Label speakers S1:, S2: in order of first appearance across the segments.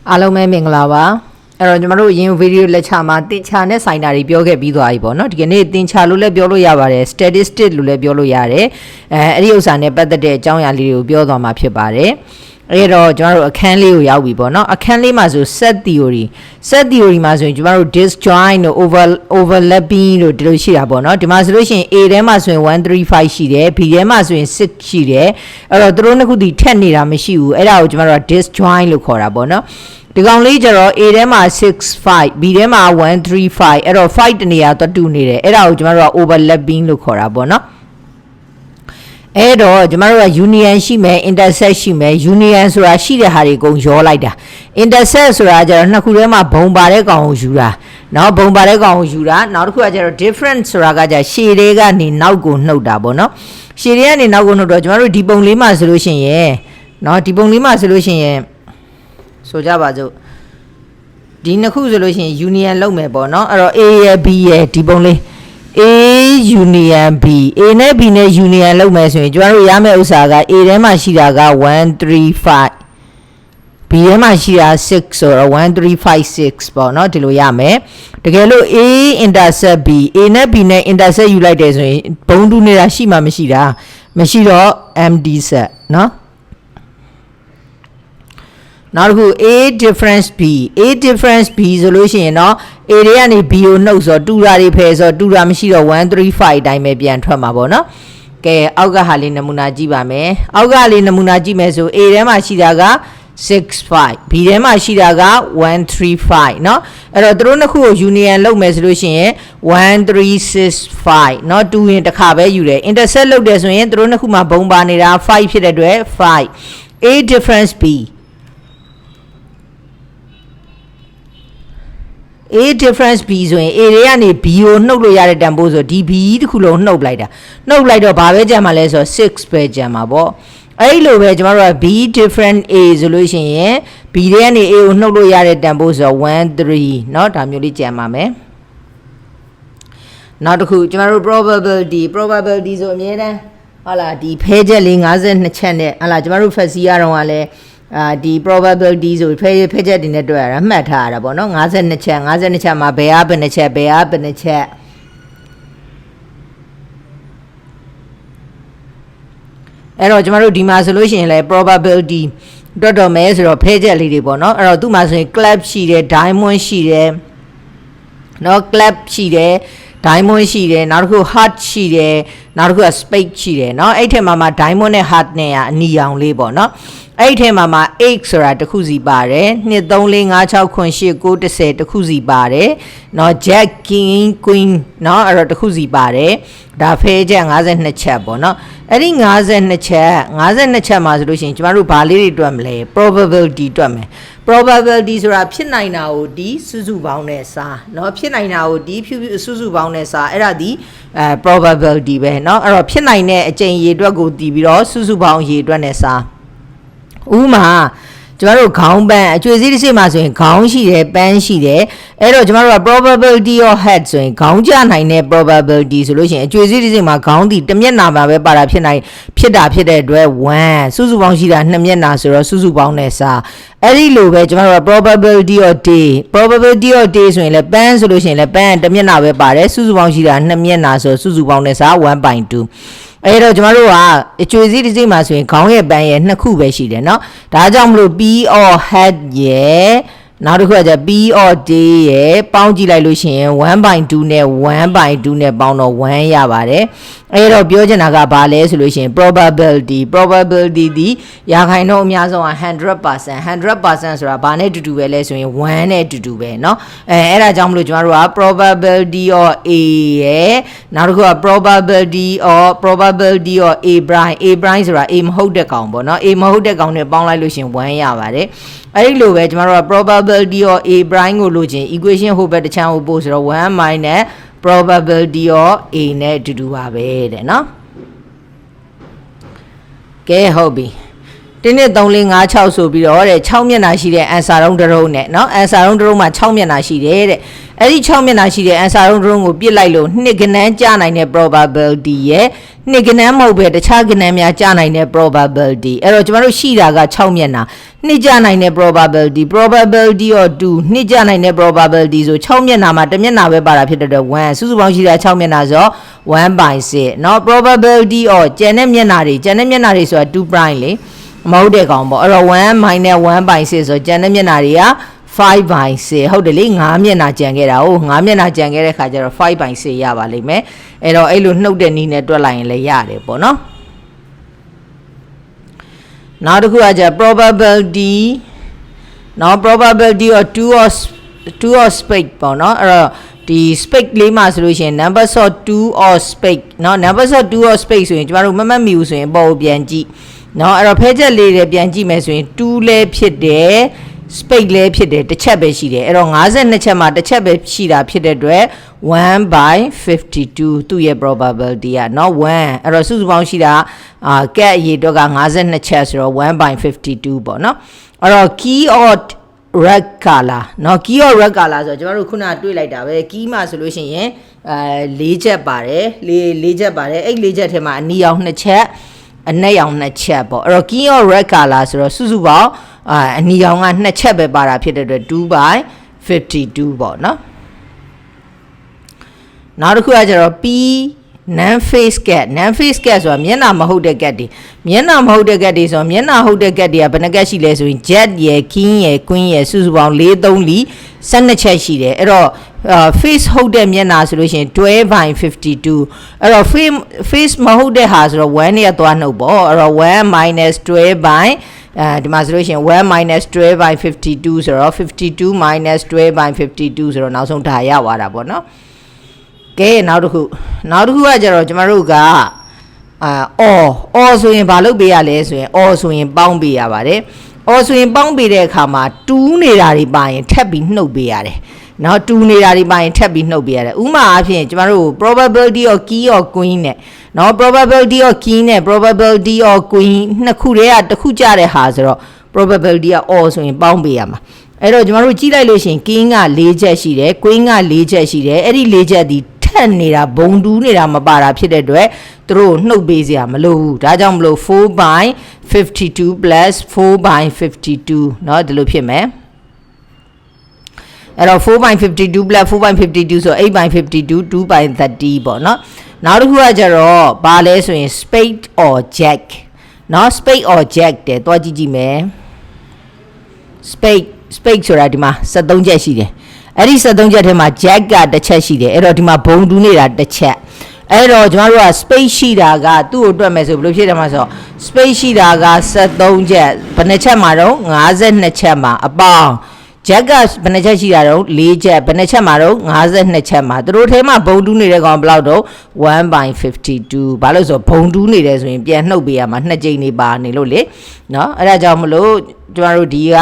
S1: အားလုံးပဲမင်္ဂလာပါအဲ့တော့ကျွန်တော်တို့ရင်ဗီဒီယိုလက်ချမှာတင်ချာနဲ့ဆိုင်တာတွေပြောခဲ့ပြီးသွားပြီပေါ့နော်ဒီကနေ့တင်ချာလို့လည်းပြောလို့ရပါတယ် statistic လို့လည်းပြောလို့ရတယ်အဲ့ဒီဥစ္စာနဲ့ပတ်သက်တဲ့အကြောင်းအရာလေးတွေကိုပြောသွားမှာဖြစ်ပါတယ်အဲ့တော့ကျွန်တော်တို့အခန်းလေးကိုရောက်ပြီပေါ့နော်အခန်းလေးမှာဆို set theory မှာဆိုရင်ကျွန်တော်တို့ disjoint တို့ overlapping တို့ဒီလိုရှိတာပေါ့နော်ဒီမှာဆိုလို့ရှိရင် A ထဲမှာဆိုရင်135ရှိတယ် B ထဲမှာဆိုရင်6ရှိတယ်အဲ့တော့သူတို့နှစ်ခုတည်းထက်နေတာမရှိဘူးအဲ့ဒါကိုကျွန်တော်တို့ disjoint လို့ခေါ်တာပေါ့နော်ဒီကောင်လေးကျတော့ A ထဲမှာ65 B ထဲမှာ135အဲ့တော့5တနေရာတော့တူနေတယ်အဲ့ဒါကိုကျွန်တော်တို့က overlapping လို့ခေါ်တာပေါ့နော်အဲ့တော့ကျွန်တော်တို့က union ရှိမယ် intersect ရှိမယ် union ဆိုတာရှိတဲ့ဟာတွေအကုန်ရောလိုက်တာ intersect ဆိုတာကျတော့နှစ်ခုထဲမှာဘုံပါတဲ့ကောင်ကိုယူတာเนาะဘုံပါတဲ့ကောင်ကိုယူတာနောက်တစ်ခုကကျတော့ different ဆိုတာကကျရှည်တွေကနေနောက်ကိုနှုတ်တာပေါ့နော်ရှည်တွေကနေနောက်ကိုနှုတ်တော့ကျွန်တော်တို့ဒီပုံလေးမှာဆိုလို့ရှိရင်เนาะဒီပုံလေးမှာဆိုလို့ရှိရင်ဆိုကြပါစို့ဒီနှစ်ခုဆိုလို့ရှိရင် union လုပ်မယ်ပေါ့နော်အဲ့တော့ A ရယ် B ရယ်ဒီပုံလေးA union B A နဲ့ B နဲ့ union လုပ်မယ်ဆိုရင်ကျွန်တော်တို့ရမယ့်ဥစ္စာက A ထဲမှာရှိတာက135 B ထဲမှာရှိတာ6ဆိုတော့1356ပေါ့နော်ဒီလိုရမယ်တကယ်လို့ A intersect B A နဲ့ B နဲ့ intersect ယူလိုက်တယ်ဆိုရင်ဘုံတူနေတာရှိမှမရှိတာမရှိတော့ empty set နော်နောက်တစ်ခု A difference B B ဆိုလို့ရှိရင်เนาะ A တွေကနေ B ကိုနှုတ်ဆိုတူတာတွေဖယ်ဆိုတူတာမရှိတော့135အတိုင်းပဲပြန်ထွက်မှာပေါ့နော်ကဲအောက်ကဟာလေးနမူနာကြည့်ပါမယ်အောက်ကလေးနမူနာကြည့်မယ်ဆို A ထဲမှာရှိတာက65 B ထဲမှာရှိတာက135เนาะအဲ့တော့တို့နှစ်ခုကို union လုပ်မယ်ဆိုလို့ရှိရင်1365เนาะတူရင်တစ်ခါပဲယူတယ် intersect လုပ်တယ်ဆိုရင်တို့နှစ်ခုမှာဘုံပါနေတာ5ဖြစ်တဲ့အတွက်5 A difference B A difference B ဆိုရင် A တွေကနေ B ကိုနှုတ်လို့ရတဲ့တန်ဖိုးဆိုဒီ B တခုလုံးနှုတ်လိုက်တာနှုတ်လိုက်တော့ဘာပဲကြံမှာလဲဆိုတော့6ပဲကြံမှာပေါ့အဲ့လိုပဲကျွန်တော်တို့က B different A ဆိုလို့ရှိရင် B တွေကနေ A ကိုနှုတ်လို့ရတဲ့တန်ဖိုးဆိုတော့13เนาะဒါမျိုးလေးကြံပါမယ်နောက်တစ်ခုကျွန်တော်တို့ probability ဆိုအမြဲတမ်းဟုတ်လားဒီဖဲချက်လေး52ချက်နဲ့ဟုတ်လားကျွန်တော်တို့ first year တုန်းကလည်းဒီ probability ဆိုဖဲချက်တွေနဲ့တွေ့ရတာမှတ်ထားရတာပေါ့နော်52ချက်မှာဘယ်ဘယ်နှချက်အဲ့တော့ကျွန်တော်တို့ဒီမှာဆိုလို့ရှိရင်လည်း probability တွက်တော့မယ်ဆိုတော့ဖဲချက်လေးတွေပေါ့နော်အဲ့တော့သူ့မှာဆိုရင် clap ရှိတယ် diamond ရှိတယ်နော် clap ရှိတယ် diamond ရှိတယ်နောက်တစ်ခု heart ရှိတယ်နောက်တစ်ခုက spade ရှိတယ်เนาะအဲ့ထက်မှာ diamond နဲ့ heart နဲ့ကအနီရောင်လေးပေါ့เนาะအဲ့ထက်မှာ 8ဆိုတာတစ်ခုစီပါတယ်2 3 4 5 6 9 8 9 10တစ်ခုစီပါတယ်เนาะ jack king queen เนาะအဲ့တော့တစ်ခုစီပါတယ်ဒါဖဲချက်52ချက်ပေါ့เนาะအဲ့ဒီ52ချက်မှာဆိုလို့ရှိရင်ကျမတို့ဘာလေးတွေတွက်မလဲ probability တွက်မယ် probability ဆိုတာဖြစ်နိုင်တာကိုဒီစုစုပေါင်းနဲ့စားเนาะဖြစ်နိုင်တာကိုဒီစုစုပေါင်းနဲ့စားအဲ့ဒါဒီprobability ပဲเนาะအဲ့တော့ဖြစ်နိုင်တဲ့အကြိမ်ရေအတွက်ကိုတည်ပြီးတော့စုစုပေါင်းရေအတွက်နဲ့စားဥမာကျမတို့ခေါင်းပန်းအကျွေးစည်းတစ်စိတ်မှာဆိုရင်ခေါင်းရှိတယ်ပန်းရှိတယ်အဲ့တော့ကျမတို့က probability of head ဆိုရင်ခေါင်းကျနိုင်တဲ့ probability ဆိုလို့ရှိရင်အကျွေးစည်းတစ်စိတ်မှာခေါင်းဒီတစ်မျက်နှာမှာပဲပါတာဖြစ်တဲ့အတွက်1စုစုပေါင်းရှိတာ2မျက်နှာဆိုတော့စုစုပေါင်းနဲ့စားအဲ့ဒီလိုပဲကျမတို့က probability of day ဆိုရင်လည်းပန်းဆိုလို့ရှိရင်လည်းပန်းတစ်မျက်နှာပဲပါတယ်စုစုပေါင်းရှိတာ2မျက်နှာဆိုစုစုပေါင်းနဲ့စား 1.2အဲ့တော့ကျမတို့ကအကျွေးစည်းတစ်စိတ်မှာဆိုရင်ခေါင်းရဲ့ပန်းရဲ့နှစ်ခုပဲရှိတယ်เนาะဒါကြောင့်မလို့ P or head ရဲ့နောက်တစ်ခုကကျ P or day ရဲ့ပေါင်းကြည့်လိုက်လို့ရှိရင် 1.2 နဲ့ 1.2 နဲ့ပေါင်းတော့1ရပါတယ်အဲ့တော့ပြောချင်တာကဘာလဲဆိုလို့ရှိရင် probability ဒီရာခိုင်နှုန်းအများဆုံးက 100% ဆိုတာဘာနဲ့တူတူပဲလဲဆိုရင်1နဲ့တူတူပဲเนาะအဲ့ဒါကြောင့်မလို့ကျမတို့က probability of A ရဲ့နောက်တစ်ခုက probability of A prime ဆိုတာ A မဟုတ်တဲ့ကောင်ပေါ့เนาะ A မဟုတ်တဲ့ကောင်နဲ့ပေါင်းလိုက်လို့ရှိရင်1ရပါတယ်အဲ့ဒီလိုပဲကျမတို့က probability of A prime ကိုလို့ချင်း equation ဟိုဘက်တစ်ချမ်းကိုပို့ဆိုတော့1 minus probability of A နဲ့အတူတူပါပဲတဲ့เนาะကဲဟုတ်ပြီ1 2 3 4 5 6ဆိုပြီးတော့တဲ့6မျက်နှာရှိတဲ့ answer တုံးတစ်လုံးနဲ့เนาะ answer တုံးတစ်လုံးမှာ6မျက်နှာရှိတယ်တဲ့အဲ့ဒီ6မျက်နှာရှိတဲ့ answer တုံးတစ်လုံးကိုပြစ်လိုက်လို့နှစ်ကနန်းကျနိုင်တဲ့ probability ရဲ့ နှစ်ကနန်းမဟုတ်ပဲတခြားကနန်းများကြားနိုင်တဲ့ probability အဲ့တော့ကျမတို့ရှိတာက6မျက်နှာနှစ်ကြားနိုင်တဲ့ probability of 2နှစ်ကြားနိုင်တဲ့ probability ဆို6မျက်နှာမှာတစ်မျက်နှာပဲပါတာဖြစ်တဲ့အတွက်1စုစုပေါင်းရှိတာ6မျက်နှာဆို1/6เนาะ probability of ကျန်တဲ့မျက်နှာတွေဆိုတာ2 prime လေမဟုတ်တဲ့ကောင်ပေါ့အဲ့တော့1 minus 1/6ဆိုကျန်တဲ့မျက်နှာတွေက5/6ဟုတ်တယ်လေ9မျက်နှာကျန်ခဲ့တာဟုတ်9မျက်နှာကျန်ခဲ့တဲ့ခါကျတော့5/6ရပါလိမ့်မယ်အဲ့တော့အဲ့လိုနှုတ်တဲ့နည်းနဲ့တွက်လိုက်ရင်လည်းရတယ်ပေါ့နော်နောက်တစ်ခုကကျ probability နော် probability of 2 or space ပေါ့နော်အဲ့တော့ဒီ space လေးမှာဆိုလို့ရှိရင် numbers of 2 or space နော် numbers of 2 or space ဆိုရင်ကျမတို့မမှတ်မိဘူးဆိုရင်ပေါ်ကိုပြန်ကြည့်နော်အဲ့တော့ဖဲချက်လေးတွေပြန်ကြည့်မယ်ဆိုရင်2လဲဖြစ်တယ် space လဲဖြစ်တယ်တစ်ချက်ပဲရှိတယ်အဲ့တော့52ချက်မှာတစ်ချက်ပဲရှိတာဖြစ်တဲ့အတွက်1/52သူ့ရဲ့ probability ကเนาะ1အဲ့တော့စုစုပေါင်းရှိတာကက်အရေအတွက်က52ချက်ဆိုတော့1/52ပေါ့เนาะအဲ့တော့ key of red color เนาะ key of red color ဆိုတော့ကျွန်တော်တို့ခုနတွေ့လိုက်တာပဲ key မှာဆိုလို့ရှိရင်4ချက်ပါတယ်4ချက်ပါတယ်အဲ့4ချက်ထဲမှာအနီရောင်2ချက်အနက်ရောင်2ချက်ပေါ့အဲ့တော့ key of red color ဆိုတော့စုစုပေါင်းအနီရောင်က2ချက်ပဲပါတာဖြစ်တဲ့အတွက်2/52ပေါ့နော်နောက်တစ်ခုကကျတော့ P non face cat ဆိုတာမျက်နှာမဟုတ်တဲ့ cat တွေမျက်နှာမဟုတ်တဲ့ cat တွေဆိုတော့မျက်နှာဟုတ်တဲ့ cat တွေကဘယ်နှ cat ရှိလဲဆိုရင် jet ရယ် king ရယ် queen ရယ်စုစုပေါင်း4 3 လီ12ချက်ရှိတယ်အဲ့တော့face ဟုတ်တဲ့မျက်နှာဆိုလို့ရှိရင်12/52အဲ့တော့ face မဟုတ်တဲ့ဟာဆိုတော့1နဲ့သွားနှုတ်ပေါ့အဲ့တော့1 minus 12/ဒီမှာဆိုလို့ရှိရင်1 minus 12/52ဆိုတော့52 minus 12/52ဆိုတော့နောက်ဆုံးဒါရသွားတာပေါ့နော်ကဲနောက်တစ်ခုကကျတော့ကျမတို့ကအော်ဆိုရင်ဘာလုပ်ပေးရလဲဆိုရင်အော်ဆိုရင်ပေါင်းပေးရပါတယ်အော်ဆိုရင်ပေါင်းပေးတဲ့အခါမှာတူးနေတာတွေပါရင်ထပ်ပြီးနှုတ်ပေးရတယ်နော်တူးနေတာတွေပါရင်ထပ်ပြီးနှုတ်ပေးရတယ်ဥပမာအားဖြင့်ကျမတို့ probability of key or queen နဲ့နော် probability of key နဲ့ probability of queen နှစ်ခုတည်းကတစ်ခုကြတဲ့ဟာဆိုတော့ probability က or ဆိုရင်ပေါင်းပေးရမှာအဲ့တော့ကျမတို့ကြည့်လိုက်လို့ရှိရင် king က4ချက်ရှိတယ် queen က4ချက်ရှိတယ်အဲ့ဒီ4ချက်ဒီထက်နေတာဘုံတူးနေတာမပါတာဖြစ်တဲ့အတွက်သူတို့နှုတ်ပေးစရာမလိုဘူးဒါကြောင့်မလို့4/52 plus 4/52เนาะဒီလိုဖြစ်မယ်အဲ့တော့4/52 plus 4/52ဆို8/52 2/30ပေါ့เนาะနောက်တစ်ခုကကျတော့ဘာလဲဆိုရင် spade or jack เนาะ spade or jack တဲ့တွားကြည့်မယ် spade ဆိုတာဒီမှာ73ချက်ရှိတယ်အဲ့ဒီ73ချက်ထဲမှာ jack ကတစ်ချက်ရှိတယ်အဲ့တော့ဒီမှာဘုံတူးနေတာတစ်ချက်အဲ့တော့ကျွန်တော်တို့က space ရှိတာကသူ့ကိုတွက်မယ်ဆိုဘယ်လိုဖြစ်တယ်မှာဆို space ရှိတာက73ချက်ဘယ်နှချက်မှာတော့52ချက်မှာအပေါင်း jack ကဘယ်နှချက်ရှိတာတော့4ချက်ဘယ်နှချက်မှာတော့52ချက်မှာသူတို့ထဲမှာဘုံတူးနေတဲ့ကောင်ဘယ်လောက်တော့1/52ဘာလို့ဆိုဘုံတူးနေတယ်ဆိုရင်ပြန်နှုတ်ပေးရမှာ2ကြိမ်နေပါနေလို့လေเนาะအဲ့ဒါကြောင့်မလို့ကျွန်တော်တို့ဒီက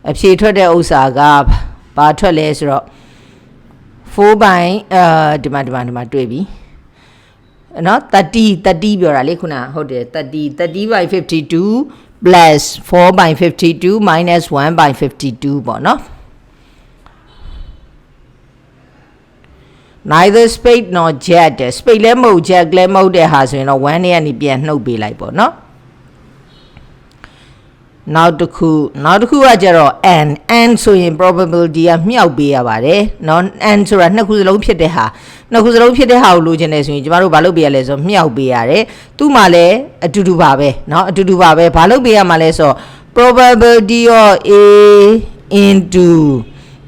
S1: အဖြေထွက်တဲ့ဥစ္စာကဘာထွက်လဲဆိုတော့4/ဒီမှာတွေ့ပြီနော်30ပြောတာလေခုနဟုတ်တယ်30/52 plus 4/52 minus 1/52ပေါ့နော် neither spade nor jack spade လည်းမဟုတ် jack လည်းမဟုတ်တဲ့ဟာဆိုရင်တော့1နဲ့ကနေပြန်နှုတ်ပေးလိုက်ပေါ့နော်နောက်တစ်ခုကကျတော့ and ဆိုရင် probability ကမြှောက်ပေးရပါတယ်เนาะ and ဆိုတာနှစ်ခုစလုံးဖြစ်တဲ့ဟာကိုလိုချင်တယ်ဆိုရင်ကျမတို့ဘာလုပ်ပေးရလဲဆိုတော့မြှောက်ပေးရတယ်သူ့မှာလည်းအတူတူပါပဲเนาะဘာလုပ်ပေးရမှာလဲဆိုတော့ probability of a into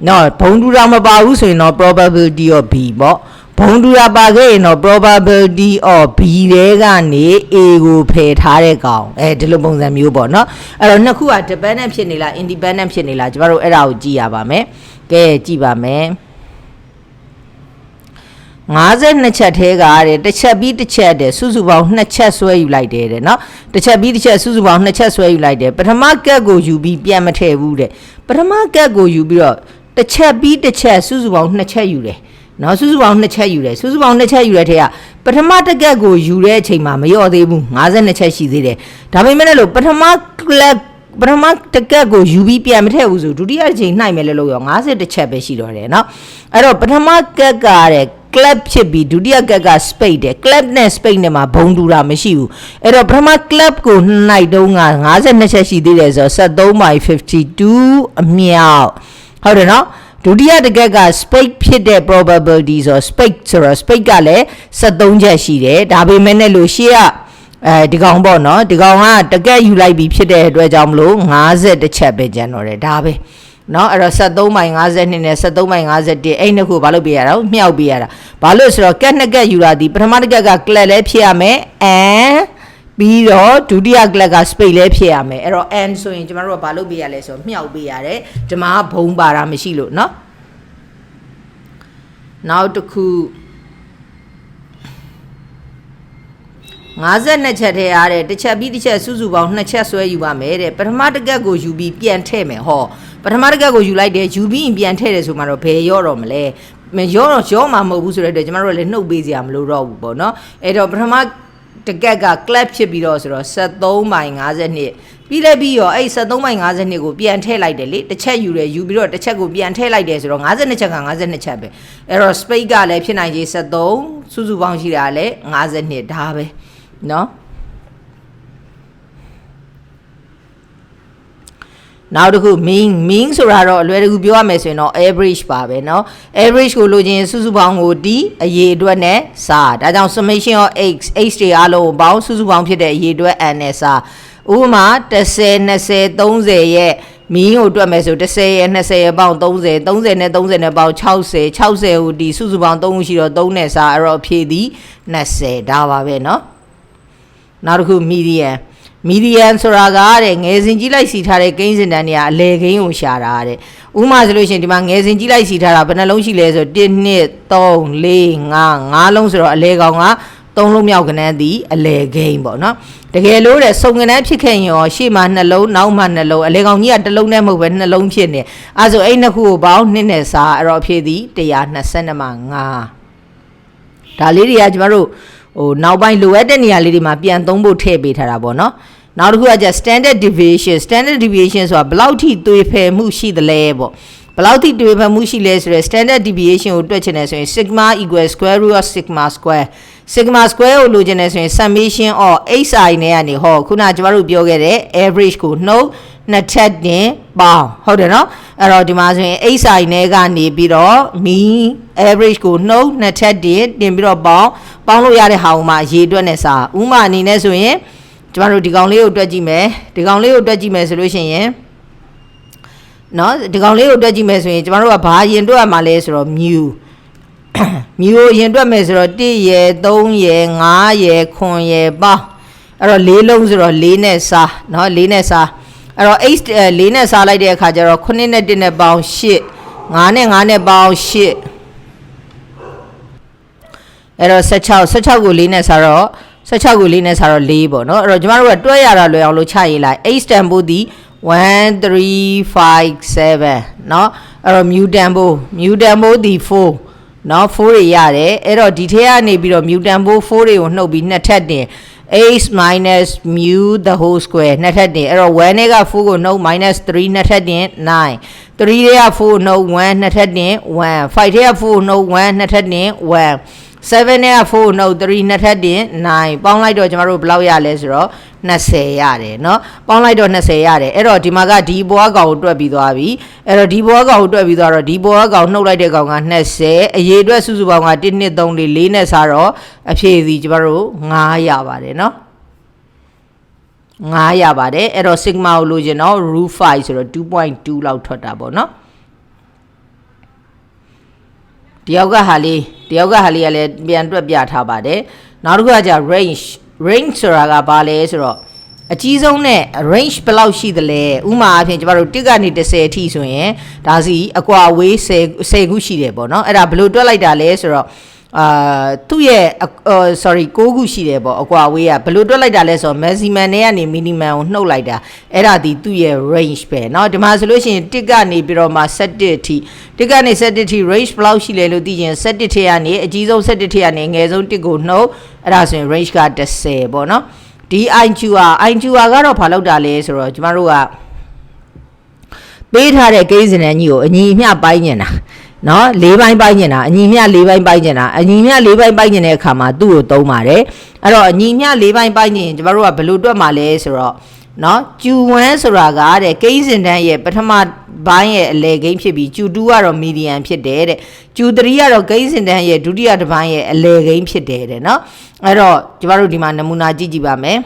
S1: เนาะဘုံတူတာမပါဘူးဆိုရင်တော့ probability of b ပေါ့ဘုံတူတာပါခဲ့ရင်တော့ probability of b တဲကနေ a ကိုဖယ်ထားတဲ့ကောင်ဒီလိုပုံစံမျိုးပေါ့နော်အဲ့တော့နှစ်ခုက dependent ဖြစ်နေလား independent ဖြစ်နေလားကျမတို့အဲ့ဒါကိုကြည့်ရပါမယ်ကဲကြည့်ပါမယ်52ချက်ထဲကတဲ့တစ်ချက်ပြီးတစ်ချက်တဲ့စုစုပေါင်း2ချက်ဆွဲယူလိုက်တယ်တဲ့เนาะတစ်ချက်ပြီးတစ်ချက်စုစုပေါင်း2ချက်ဆွဲယူလိုက်တယ်ပထမကက်ကိုယူပြီးပြန်မထည့်ဘူးတဲ့ပထမကက်ကိုယူပြီးတော့တစ်ချက်ပြီးတစ်ချက်စုစုပေါင်း2ချက်ယူတယ်နော်စုစုပေါင်း2ချက်ယူတယ်စုစုပေါင်း2ချက်ယူတဲ့ထဲကပထမတစ်ကက်ကိုယူတဲ့အချိန်မှာမလျော့သေးဘူး52ချက်ရှိသေးတယ်ဒါပေမဲ့လည်းပထမတစ်ကက်ကိုယူပြီးပြန်မထည့်ဘူးဆိုဒုတိယတစ်ချိန်နှိုက်မယ်လို့ရော51ချက်ပဲရှိတော့တယ်နော်အဲ့တော့ပထမကက်ကတဲ့ clap ဖြစ်ပြီးဒုတိယကက်က space တယ် clap နဲ့ space နဲ့မှာဘုံတူတာမရှိဘူးအဲ့တော့ပထမ clap ကိုနိုင်တုံးက52ချက်ရှိသေးတယ်ဆိုတော့73/52အမြောက်ဟုတ်တယ်နော်ဒုတိယတကက်က space ဖြစ်တဲ့ probability ဆိုတော့ space ဆိုတော့ space ကလည်း73ချက်ရှိတယ်ဒါပေမဲ့လည်းလို့ရှေ့ကဒီကောင်ပေါ့နော်ဒီကောင်ကတကက်ယူလိုက်ပြီးဖြစ်တဲ့အတွက်ကြောင့်မလို့50ချက်ပဲကျန်တော့တယ်ဒါပဲเนาะအဲ့တော့73/52နဲ့73/51အဲ့နှစ်ခုဘာလို့ပြရတာမြှောက်ပြရတာဘာလို့ဆိုတော့ကက်နှစ်ကက်ယူတာဒီပထမတစ်ကက်က clap လဲဖြစ်ရမယ် and ပြီးတော့ဒုတိယ clap က space လဲဖြစ်ရမယ်အဲ့တော့ and ဆိုရင်ကျမတို့ကဘာလို့ပြရလဲဆိုတော့မြှောက်ပြရတယ်ဒီမှာဘုံပါတာမရှိလို့เนาะနောက်တစ်ခု52ချက်ထဲရတဲ့တစ်ချက်ပြီးတစ်ချက်စုစုပေါင်း2ချက်ဆွဲယူပါမယ်တဲ့ပထမတစ်ကက်ကိုယူပြီးပြန်ထည့်မယ်ဟောပထမတစ်ကက်ကိုယူလိုက်တယ်ယူပြီးပြန်ထည့်တယ်ဆိုမှတော့ဘယ်ရော့တော့မလဲရော့မှာမဟုတ်ဘူးဆိုတဲ့အတွက်ကျမတို့လည်းနှုတ်ပေးစရာမလိုတော့ဘူးပေါ့နော်အဲ့တော့ပထမတစ်ကက်က clap ဖြစ်ပြီးတော့ဆိုတော့73/52ပြီးလည်းပြီးရောအဲ့73/52ကိုပြန်ထည့်လိုက်တယ်လေတစ်ချက်ယူတယ်ယူပြီးတော့တစ်ချက်ကိုပြန်ထည့်လိုက်တယ်ဆိုတော့52ချက်က52ချက်ပဲအဲ့တော့ space ကလည်းဖြစ်နိုင်ခြေ73စုစုပေါင်းရှိတာလည်း52ဒါပဲเนาะနောက်တစ်ခု mean ဆိုတာတော့အလွယ်တကူပြောရမယ်ဆိုရင်တော့ average ပါပဲเนาะ average ကိုလိုချင်စုစုပေါင်းကိုဒီအရေအတွက်နဲ့စာဒါကြောင့် summation of x တွေအားလုံးပေါင်းစုစုပေါင်းဖြစ်တဲ့အရေအတွက် n နဲ့စာဥပမာ10 20 30ရဲ့မီးကိုတွက်မယ်ဆို10ရဲ့20ရဲ့ပေါင်း30 30နဲ့30နဲ့ပေါင်း60 60ကိုဒီစုစုပေါင်း3ခုရှိတော့3နဲ့စာအဲ့တော့ဖြည့်သည်20ဒါပါပဲเนาะနောက်တစ်ခု median ဆိုတာကတဲ့ငယ်စဉ်ကြီးလိုက်စီထားတဲ့ကိန်းစင်တန်းတွေကအလဲကိန်းကိုရှာတာတဲ့ဥပမာဆိုလို့ရှိရင်ဒီမှာငယ်စဉ်ကြီးလိုက်စီထားတာဘယ်နှလုံးရှိလဲဆို1 2 3 4 5လုံးဆိုတော့အလဲကောင်က3လုံးမြောက်ကနန်းသည်အလဲကိန်းပေါ့နော်တကယ်လို့တဲ့စုံကနန်းဖြစ်ခဲ့ရင်ရောရှေ့မှာ2လုံးနောက်မှာ2လုံးအလဲကောင်ကြီးက1လုံးနဲ့မဟုတ်ပဲ2လုံးဖြစ်နေအဲဆိုအဲ့နှစ်ခုကိုပေါင်း2နဲ့စားအဲ့တော့ဖြစ်သည်122မှာ5ဒါလေးတွေကကျမတို့နောက်ပိုင်းလိုအပ်တဲ့နေရာလေးတွေမှာပြန်သုံးဖို့ထည့်ပေးထားတာပေါ့နော်နောက်တစ်ခုကကျ standard deviation ဆိုတာဘယ်လောက်ထိသွေဖယ်မှုရှိသလဲပေါ့ဘယ်လောက်ထိသွေဖယ်မှုရှိလဲဆိုတော့ standard deviation ကိုတွက်ချင်တယ်ဆိုရင် sigma equal square root of sigma square ကိုလိုချင်တယ်ဆိုရင် summation of xi နဲ့ကနေဟောခုနကကျမတို့ပြောခဲ့တဲ့ average ကိုနှုတ်နှစ်ထပ်တင်ပေါင်းဟုတ်တယ်နော်အဲ့တော့ဒီမှာဆိုရင် xi နဲ့ကနေပြီးတော့ mean average ကိုနှုတ်နှစ်ထပ်တင်ပြီးတော့ပေါင်းလို့ရတဲ့ဟာကိုမှရေတွက်နဲ့စာဥမာအနေနဲ့ဆိုရင်ကျမတို့ဒီကောင်လေးကိုတွက်ကြည့်မယ်ဆိုလို့ရှိရင်เนาะဒီကောင်လေးကိုတွက်ကြည့်မယ်ဆိုရင်ကျမတို့ကဘာရင်တွက်ရမှာလဲဆိုတော့ mu ကိုရင်တွက်မယ်ဆိုတော့1ရယ်3ရယ်5ရယ်9ရယ်ပေါင်းအဲ့တော့4လုံးဆိုတော့4နဲ့စားเนาะ4နဲ့စားအဲ့တော့4နဲ့စားလိုက်တဲ့အခါကျတော့9နဲ့1နဲ့ပေါင်း8 5နဲ့5နဲ့ပေါင်း8အဲ့တော့16ကို4နဲ့စားတော့16ကို4နဲ့စားတော့4ပေါ့နော်အဲ့တော့ကျမတို့ကတွဲရတာလွယ်အောင်လို့ချရေးလိုက် h တန်ဖိုးဒီ1357เนาะအဲ့တော့ mu တန်ဖိုးဒီ4เนาะ4တွေရတယ်အဲ့တော့ဒီထဲကနေပြီးတော့ mu တန်ဖိုး4တွေကိုနှုတ်ပြီးနှစ်ထပ်တင် h minus mu the whole square နှစ်ထပ်တင်အဲ့တော့1နဲ့က4ကိုနှုတ် minus 3နှစ်ထပ်တင်9 3တွေက4ကိုနှုတ်1နှစ်ထပ်တင်1 5တွေက4ကိုနှုတ်1နှစ်ထပ်တင်1 7နဲ့4 no 3နှစ်ထပ်တင်9ပေါင်းလိုက်တော့ကျမတို့ဘယ်လောက်ရလဲဆိုတော့20ရတယ်เนาะပေါင်းလိုက်တော့20ရတယ်အဲ့တော့ဒီမှာကဒီဘွားကောင်ကိုတွက်ပြီးသွားပြီအဲ့တော့ဒီဘွားကောင်ကိုတွက်ပြီးသွားတော့ဒီဘွားကောင်နှုတ်လိုက်တဲ့ကောင်က20အရေအတွက်စုစုပေါင်းက1 2 3 4နဲ့စားတော့အဖြေစီကျမတို့9ရပါတယ်เนาะ9ရပါတယ်အဲ့တော့ sigma ကိုလိုချင်တော့ √5 ဆိုတော့ 2.2 လောက်ထွက်တာပေါ့เนาะတယောက်ကဟာလေးကလည်းပြန်တွက်ပြထားပါတယ်နောက်တစ်ခုကじゃ range ဆိုတာကဘာလဲဆိုတော့အကြီးဆုံးနဲ့ range ဘယ်လောက်ရှိသလဲဥမာအဖြစ်ကျမတို့1ကနေ10အထိဆိုရင်ဒါစီအကွာဝေး10ခုရှိတယ်ပေါ့နော်အဲ့ဒါဘယ်လိုတွက်လိုက်တာလဲဆိုတော့သူ့ရဲ့9ခုရှိတယ်ပေါ့အကွာဝေးကဘယ်လိုတွက်လိုက်တာလဲဆိုတော့ maximum နဲ့ကနေ minimum ကိုနှုတ်လိုက်တာအဲ့ဒါဒီသူ့ရဲ့ range ပဲเนาะဒီမှာဆိုလို့ရှိရင်1ကနေပြီးတော့မှ17အထိ1ကနေ17အထိ range ဘယ်လောက်ရှိလဲလို့သိရင်17ထဲကနေအကြီးဆုံး17ထဲကနေငယ်ဆုံး1ကိုနှုတ်အဲ့ဒါဆိုရင် range က10ပေါ့เนาะဒီ IQR ကတော့ဘာလောက်တာလဲဆိုတော့ကျမတို့ကပေးထားတဲ့ကိန်းစင်တန်းကြီးကိုအညီအမျှပိုင်းနေတာ နော်၄ပိုင်းပိုင်းနေတာအညီမျှ၄ပိုင်းပိုင်းနေတာအညီမျှ၄ပိုင်းပိုင်းနေတဲ့အခါမှာသူ့ကိုသုံးပါတယ်အဲ့တော့အညီမျှ၄ပိုင်းပိုင်းနေကျမတို့ကဘယ်လိုတွက်မှာလဲဆိုတော့နော်ကျူ1ဆိုတာကတဲ့ကိန်းစဉ်တန်းရဲ့ပထမပိုင်းရဲ့အလယ်ကိန်းဖြစ်ပြီးကျူ2ကတော့မီဒီယမ်ဖြစ်တယ်တဲ့ကျူ3ကတော့ကိန်းစဉ်တန်းရဲ့ဒုတိယတစ်ပိုင်းရဲ့အလယ်ကိန်းဖြစ်တယ်တဲ့နော်အဲ့တော့ကျမတို့ဒီမှာနမူနာကြည့်ကြည့်ပါမယ်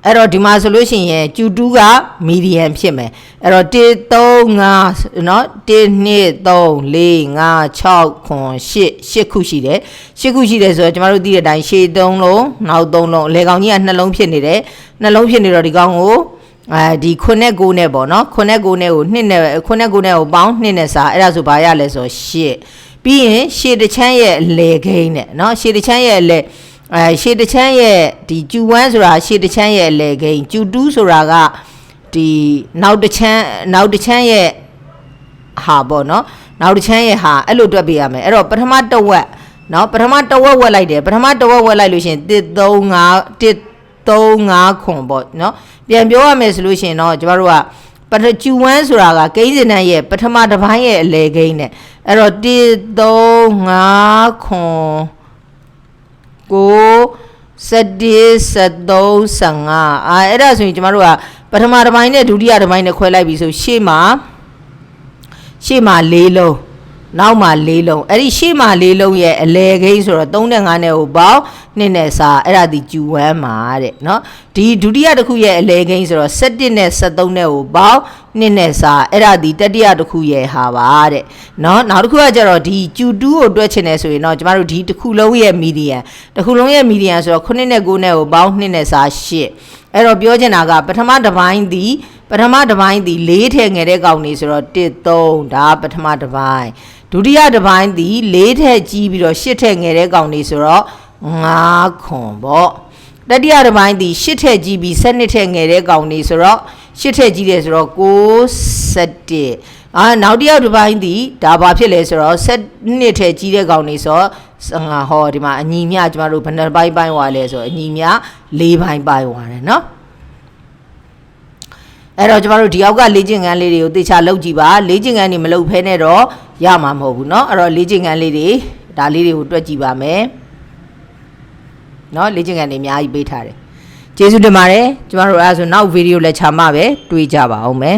S1: အဲ့တော့ဒီမှာဆိုလို့ရှိရင်ကျူ2ကမီဒီယမ်ဖြစ်မယ်အဲ့တော့1 3 5เนาะ1 2 3 4 5 6 8ခုရှိတယ်8ခုရှိတယ်ဆိုတော့ကျမတို့သိတဲ့အတိုင်းရှေ့3လုံးနောက်3လုံးအလဲကောင်ကြီးက2လုံးဖြစ်နေတယ်2လုံးဖြစ်နေတော့ဒီကောင်ကိုဒီ9နဲ့9နဲ့ပေါ့နော်9နဲ့9နဲ့ကို2နဲ့9နဲ့9နဲ့ကိုပေါင်း2နဲ့စားအဲ့ဒါဆိုဘာရလဲဆို8ပြီးရင်ရှေ့တစ်ချမ်းရဲ့အလဲခိန်းနဲ့เนาะရှေ့တစ်ချမ်းရဲ့အလဲရှေ့တစ်ချမ်းရဲ့ဒီကျူ1ဆိုတာရှေ့တစ်ချမ်းရဲ့အလဲခိန်းကျူ2ဆိုတာကဒီနောက်တစ်ချမ်းရဲ့ဟာပေါ့နော်နောက်တစ်ချမ်းရဲ့ဟာအဲ့လိုတွက်ပေးရမယ်အဲ့တော့ပထမတစ်ဝက်เนาะပထမတစ်ဝက်ဝက်လိုက်တယ်ပထမတစ်ဝက်ဝက်လိုက်လို့ရှိရင်1 3 5ခွန်ပေါ့เนาะပြန်ပြောရမယ်ဆိုလို့ရှိရင်တော့ကျမတို့ကကျူ1ဆိုတာကကိန်းစဉ်တန်းရဲ့ပထမတစ်ပိုင်းရဲ့အလဲကိန်းနဲ့အဲ့တော့1 3 5ခွန်9 11 13 15အဲ့ဒါဆိုရင်ကျမတို့ကပထမတစ်ပိုင်းနဲ့ဒုတိယတစ်ပိုင်းနဲ့ခွဲလိုက်ပြီဆိုရှေ့မှာ4လုံးနောက်မှာ4လုံးအဲ့ဒီရှေ့မှာ4လုံးရဲ့အလဲကိန်းဆိုတော့3နဲ့5နဲ့ကိုပေါင်း2နဲ့စားအဲ့ဒါဒီကျူ1မှာတဲ့เนาะဒီဒုတိယတစ်ခုရဲ့အလဲကိန်းဆိုတော့17နဲ့73နဲ့ကိုပေါင်း2နဲ့စားအဲ့ဒါဒီတတိယတစ်ခုရဲ့ဟာပါတဲ့เนาะနောက်တစ်ခုကကျတော့ဒီကျူ2ကိုတွက်ချင်တယ်ဆိုရင်တော့ကျမတို့ဒီတစ်ခုလုံးရဲ့မီဒီယမ်တစ်ခုလုံးရဲ့မီဒီယမ်ဆိုတော့9နဲ့9နဲ့ကိုပေါင်း2နဲ့စား8အဲ့တော့ပြောချင်တာကပထမတစ်ပိုင်းဒီ4ထည့်ငယ်တဲ့ကောင်နေဆိုတော့1 3ဒါပထမတစ်ပိုင်းဒုတိယတစ်ပိုင်းဒီ4ထည့်ကြီးပြီးတော့8ထည့်ငယ်တဲ့ကောင်နေဆိုတော့5ခွန်ပေါ့တတိယတစ်ပိုင်းဒီ8ထည့်ကြီးပြီး12ထည့်ငယ်တဲ့ကောင်နေဆိုတော့8ထည့်ကြီးတယ်ဆိုတော့9 7နောက်တစ်ယောက်တစ်ပိုင်းဒီဒါဘာဖြစ်လဲဆိုတော့12ထည့်ကြီးတဲ့ကောင်နေဆိုတော့15ဟောဒီမှာအညီမျှကျမတို့ဘယ်နှပိုင်းပိုင်းွားလဲဆိုတော့အညီမျှ4ပိုင်းပိုင်းွားတယ်နော်အဲ့တော့ကျမတို့ဒီအောက်ကလေ့ကျင့်ခန်းလေးတွေကိုသေချာလုပ်ကြည့်ပါလေ့ကျင့်ခန်းတွေမလုပ်ဖဲနဲ့တော့ရမှာမဟုတ်ဘူးเนาะအဲ့တော့လေ့ကျင့်ခန်းလေးတွေဒါလေးတွေကိုတွက်ကြည့်ပါမယ်เนาะလေ့ကျင့်ခန်းတွေအများကြီးပေးထားတယ်ကျေးဇူးတင်ပါတယ်ကျမတို့အဲ့ဒါဆိုနောက်ဗီဒီယိုလက်ချာမှပဲတွေ့ကြပါအောင်မယ်